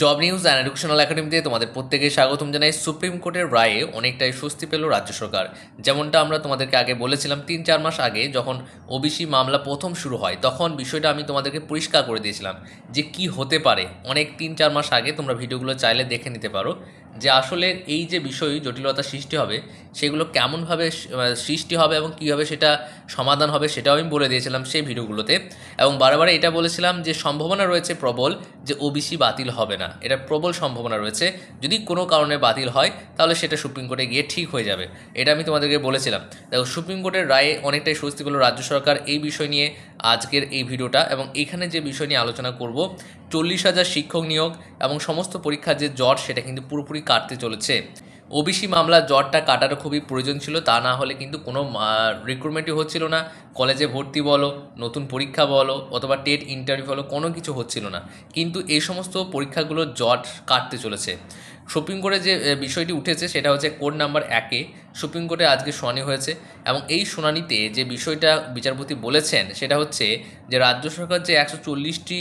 Job news and educational একাডেমিতে তোমাদের প্রত্যেকে স্বাগতম জানাই। সুপ্রিম কোর্টের রায়ে অনেকটাই স্বস্তি পেল রাজ্য সরকার। যেমনটা আমরা তোমাদেরকে আগে বলেছিলাম ৩-৪ মাস আগে যখন ওবিসি মামলা প্রথম শুরু হয়, তখন বিষয়টা আমি তোমাদেরকে পরিষ্কার করে দিয়েছিলাম যে কি হতে পারে। অনেক ৩-৪ মাস আগে তোমরা ভিডিওগুলো চাইলে দেখে নিতে পারো যে আসলে এই যে বিষয় জটিলতা সৃষ্টি হবে সেগুলো কেমনভাবে সৃষ্টি হবে এবং কীভাবে সেটা সমাধান হবে সেটাও আমি বলে দিয়েছিলাম সেই ভিডিওগুলোতে। এবং বারে এটা বলেছিলাম যে সম্ভাবনা রয়েছে প্রবল যে ওবিসি বাতিল হবে না, এটা প্রবল সম্ভাবনা রয়েছে। যদি কোনো কারণে বাতিল হয় তাহলে সেটা সুপ্রিম কোর্টে গিয়ে ঠিক হয়ে যাবে, এটা আমি তোমাদেরকে বলেছিলাম। দেখো, সুপ্রিম কোর্টের রায়ে অনেকটাই স্বস্তি পেল রাজ্য সরকার। এই বিষয় নিয়ে আজকের এই ভিডিওটা, এবং এখানে যে বিষয় নিয়ে আলোচনা করব 40,000 শিক্ষক নিয়োগ এবং সমস্ত পরীক্ষার যে জট সেটা কিন্তু পুরোপুরি কাটতে চলেছে। ওবিসি মামলার জটটা কাটারও খুবই প্রয়োজন ছিল, তা না হলে কিন্তু কোনো রিক্রুটমেন্টই হচ্ছিল না। কলেজে ভর্তি বলো, নতুন পরীক্ষা বলো, অথবা টেট ইন্টারভিউ বলো, কোনো কিছু হচ্ছিল না। কিন্তু এই সমস্ত পরীক্ষাগুলোর জট কাটতে চলেছে। সুপ্রিম কোর্টে যে বিষয়টি উঠেছে সেটা হচ্ছে কোর্ট নাম্বার 1-এ সুপ্রিম কোর্টে আজকে শুনানি হয়েছে। এবং এই শুনানিতে যে বিষয়টা বিচারপতি বলেছেন সেটা হচ্ছে যে রাজ্য সরকার যে 140টি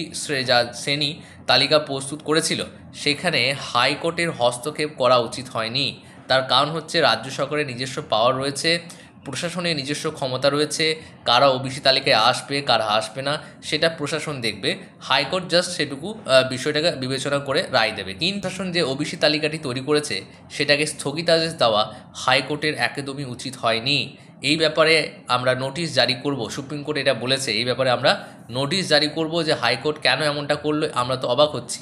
শ্রেণী তালিকা প্রস্তুত করেছিল সেখানে হাইকোর্টের হস্তক্ষেপ করা উচিত হয়নি। তার কারণ হচ্ছে রাজ্য সরকারের নিজস্ব পাওয়ার রয়েছে, প্রশাসনের নিজস্ব ক্ষমতা রয়েছে। কারা ওবিসি তালিকায় আসবে, কারা আসবে না সেটা প্রশাসন দেখবে। হাইকোর্ট জাস্ট সেটুকু বিষয়টাকে বিবেচনা করে রায় দেবে। কিন্তু প্রশাসন যে ওবিসি তালিকাটি তৈরি করেছে সেটাকে স্থগিতাদেশ দেওয়া হাইকোর্টের একদমই উচিত হয়নি। এই ব্যাপারে আমরা নোটিশ জারি করব, সুপ্রিম কোর্ট এটা বলেছে। এই ব্যাপারে আমরা নোটিশ জারি করব যে হাইকোর্ট কেন এমনটা করলো, আমরা তো অবাক হচ্ছি।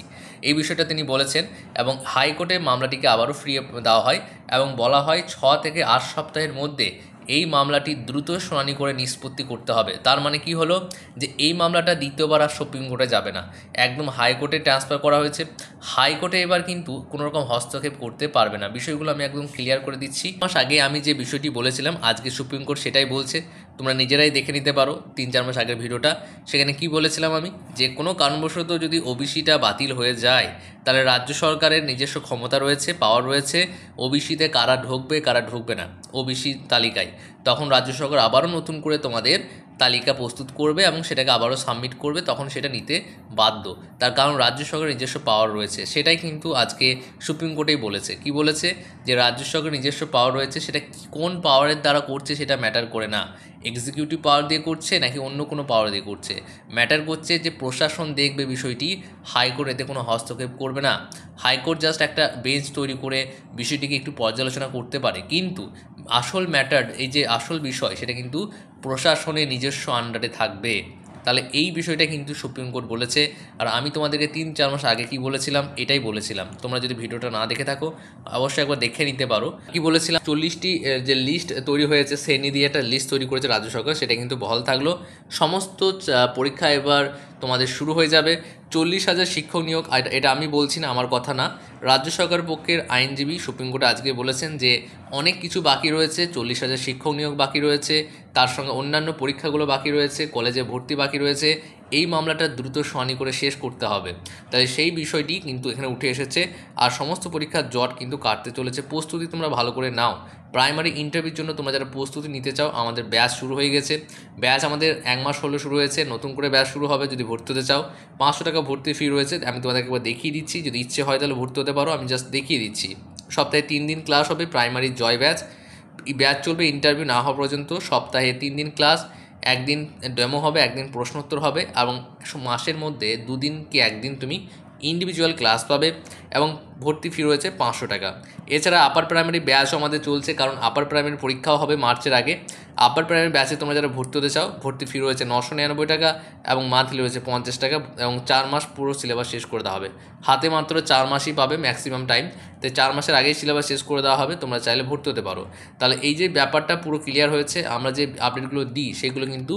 এই বিষয়টা তিনি বলেছেন। এবং হাইকোর্টে মামলাটিকে আবারও ফিরিয়ে দেওয়া হয় এবং বলা হয় 6 থেকে 8 সপ্তাহের মধ্যে এই মামলাটি দ্রুত শুনানি করে নিষ্পত্তি করতে হবে। তার মানে কি হলো যে এই মামলাটা দ্বিতীয়বার আর সুপ্রিম কোর্টে যাবে না, একদম হাইকোর্টে ট্রান্সফার করা হয়েছে। হাইকোর্টে এবার কিন্তু কোনো রকম হস্তক্ষেপ করতে পারবে না। বিষয়গুলো আমি একদম ক্লিয়ার করে দিচ্ছি। মাস আগে আমি যে বিষয়টি বলেছিলাম আজকে সুপ্রিম কোর্ট সেটাই বলছে। তোমরা নিজেরাই দেখে নিতে পারো 3-4 মাস আগের ভিডিওটা। সেখানে কি বলেছিলাম আমি, যে কোনো কারণবশত যদি ওবিসিটা বাতিল হয়ে যায় তাহলে রাজ্য সরকারের নিজস্ব ক্ষমতা রয়েছে, পাওয়ার রয়েছে। ওবিসিতে কারা ঢুকবে কারা ঢুকবে না ওবিসি তালিকায়, তখন রাজ্য সরকার আবারও নতুন করে তোমাদের তালিকা প্রস্তুত করবে এবং সেটাকে আবারও সাবমিট করবে, তখন সেটা নিতে বাধ্য। তার কারণ রাজ্য সরকারের নিজস্ব পাওয়ার রয়েছে। সেটাই কিন্তু আজকে সুপ্রিম কোর্টেই বলেছে। কি বলেছে, যে রাজ্য সরকারের নিজস্ব পাওয়ার রয়েছে, সেটা কোন পাওয়ারের দ্বারা করছে সেটা ম্যাটার করে না। এক্সিকিউটিভ পাওয়ার দিয়ে করছে নাকি অন্য কোনো পাওয়ার দিয়ে করছে, ম্যাটার করছে যে প্রশাসন দেখবে বিষয়টি। হাইকোর্ট এতে কোনো হস্তক্ষেপ করবে না। হাইকোর্ট জাস্ট একটা বেঞ্চ তৈরি করে বিষয়টিকে একটু পর্যালোচনা করতে পারে, কিন্তু আসল ম্যাটার, এই যে আসল বিষয়, সেটা কিন্তু প্রশাসনের নিজস্ব আন্ডারে থাকবে। তাহলে এই বিষয়টা কিন্তু সুপ্রিম কোর্ট বলেছে। আর আমি তোমাদেরকে 3-4 মাস আগে কি বলেছিলাম এটাই বলেছিলাম। তোমরা যদি ভিডিওটা না দেখে থাকো অবশ্যই একবার দেখে নিতে পারো। কি বলেছিলাম, 40টি যে লিস্ট তৈরি হয়েছে, শ্রেণী দিয়ে একটা লিস্ট তৈরি করেছে রাজ্য সরকার, সেটা কিন্তু বহাল থাকলো। সমস্ত পরীক্ষা এবার তোমাদের শুরু হয়ে যাবে। 40,000 শিক্ষক নিয়োগ, এটা আমি বলছি না, আমার কথা না। রাজ্য সরকারের পক্ষের আইনজীবী সুপ্রিম কোর্টে আজকে বলেছেন যে অনেক কিছু বাকি রয়েছে। 40,000 শিক্ষক নিয়োগ বাকি রয়েছে, তার সঙ্গে অন্যান্য পরীক্ষাগুলো বাকি রয়েছে, কলেজে ভর্তি বাকি রয়েছে। এই মামলাটা দ্রুত শুনানি করে শেষ করতে হবে। তাই সেই বিষয়টি কিন্তু এখানে উঠে এসেছে। আর সমস্ত পরীক্ষার জট কিন্তু কাটতে চলেছে। প্রস্তুতি তোমরা ভালো করে নাও। প্রাইমারি ইন্টারভিউর জন্য তোমরা যারা প্রস্তুতি নিতে চাও, আমাদের ব্যাচ শুরু হয়ে গেছে। ব্যাচ আমাদের 1 মাস হলো শুরু হয়েছে, নতুন করে ব্যাচ শুরু হবে। যদি ভর্তি হতে চাও 500 টাকা ভর্তি ফি রয়েছে। আমি তোমাদেরকে একবার দেখিয়ে দিচ্ছি, যদি ইচ্ছে হয় তাহলে ভর্তি হতে পারো। আমি জাস্ট দেখিয়ে দিচ্ছি। সপ্তাহে 3 দিন ক্লাস হবে, প্রাইমারি জয় ব্যাচ। ব্যাচ চলবে ইন্টারভিউ না হওয়া পর্যন্ত। সপ্তাহে 3 দিন ক্লাস, 1 দিন ডেমো হবে, 1 দিন প্রশ্নোত্তর হবে, এবং মাসের মধ্যে 2 দিন কি 1 দিন তুমি ইন্ডিভিজুয়াল ক্লাস পাবে। এবং ভর্তি ফি রয়েছে 500 টাকা। এছাড়া আপার প্রাইমারি ব্যাচও আমাদের চলছে, কারণ আপার প্রাইমারি পরীক্ষাও হবে মার্চের আগে। আপার প্রাইমারি ব্যাচে তোমরা যারা ভর্তি হতে চাও, ভর্তি ফি রয়েছে 999 টাকা এবং মান্থলি রয়েছে 50 টাকা, এবং 4 মাস পুরো সিলেবাস শেষ করে দেওয়া হবে। হাতে মাত্র 4 মাসই পাবে ম্যাক্সিমাম টাইম, তাই 4 মাসের আগেই সিলেবাস শেষ করে দেওয়া হবে। তোমরা চাইলে ভর্তি হতে পারো। তাহলে এই যে ব্যাপারটা পুরো ক্লিয়ার হয়েছে। আমরা যে আপডেটগুলো দিই সেগুলো কিন্তু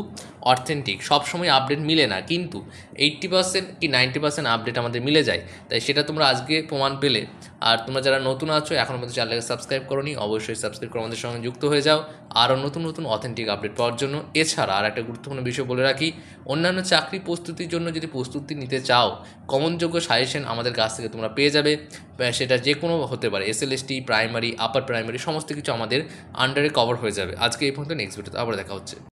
অথেন্টিক, সবসময় আপডেট মিলে না, কিন্তু 80% কি 90% আপডেট আমাদের মিলে যায়। তাই সেটা তোমরা আজকে প্রমাণ পেলে। আর তোমরা যারা নতুন আছো, এখনও পর্যন্ত চ্যানেলকে সাবস্ক্রাইব করোনি, অবশ্যই সাবস্ক্রাইব করে আমাদের সঙ্গে যুক্ত হয়ে যাও আরও নতুন নতুন অথেন্টিক আপডেট পাওয়ার জন্য। এছাড়া আর একটা গুরুত্বপূর্ণ বিষয় বলে রাখি, অন্যান্য চাকরি প্রস্তুতির জন্য যদি প্রস্তুতি নিতে চাও, কমনযোগ্য সাজেশন আমাদের কাছ থেকে তোমরা পেয়ে যাবে। সেটা যে কোনো হতে পারে, SLST, প্রাইমারি, আপার প্রাইমারি, সমস্ত কিছু আমাদের আন্ডারে কভার হয়ে যাবে। আজকে এই পর্যন্ত, নেক্সট ভিডিওতে আবার দেখা হচ্ছে।